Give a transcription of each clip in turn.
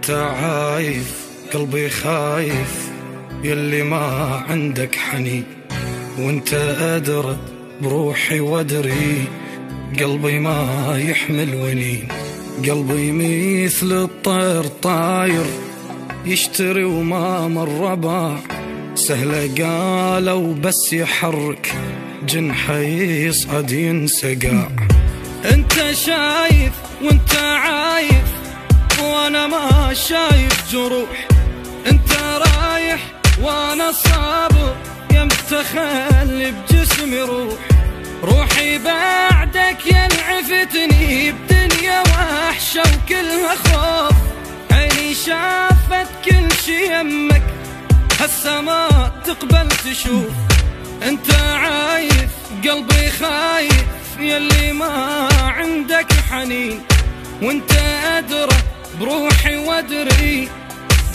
وانت عايف قلبي خايف يلي ما عندك حنين، وانت أدرى بروحي وادري قلبي ما يحمل ونين. قلبي مثل الطير طاير يشتري وما مر باع، سهلة قالوا بس يحرك جنحه يصعد ينسقع. انت شايف وانت عايف وانا ما شايف جروح، انت رايح وانا صابر يا متخلي بجسمي روح. روحي بعدك ينعفتني بدنيا وحشة وكلها خوف، عيني شافت كل شي يمك هسه ما تقبل تشوف. انت عايف قلبي خايف يلي ما عندك حنين، وانت أدرى بروحي وادري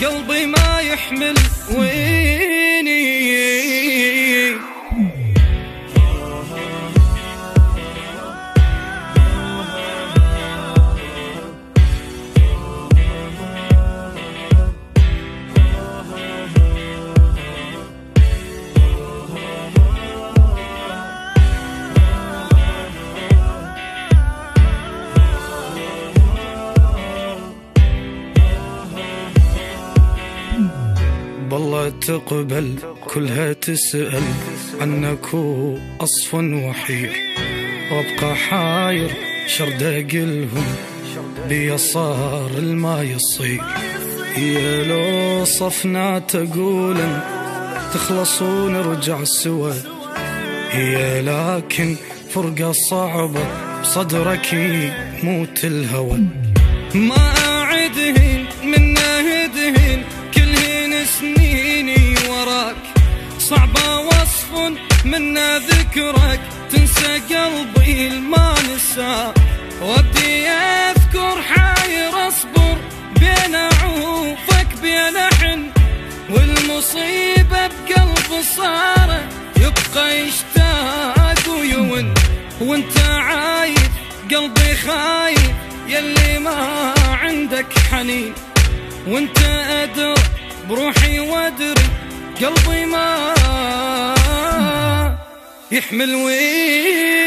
قلبي ما يحمل ويني. بالله تقبل كلها تسأل عنك وأصف وحير، وابقى حاير شرد قلهم بيا صار الما يصير. يا لو صفنا تقولا تخلص ونرجع سوا، هي لكن فرقة صعبة بصدرك يموت الهوى. ما أعدهن من نهدهن كلهن سنيني وراك، صعبة وصف منا ذكرك تنسى قلبي الما نساك. ودي أذكر حاير أصبر بين أعوفك بين حن، والمصيبة بقلب صار يبقى يشتاق ويون. وانت عايف قلبي خايف يلي ما عندك حنين، وانت أدرى بروحي وادري قلبي ما يحمل وين.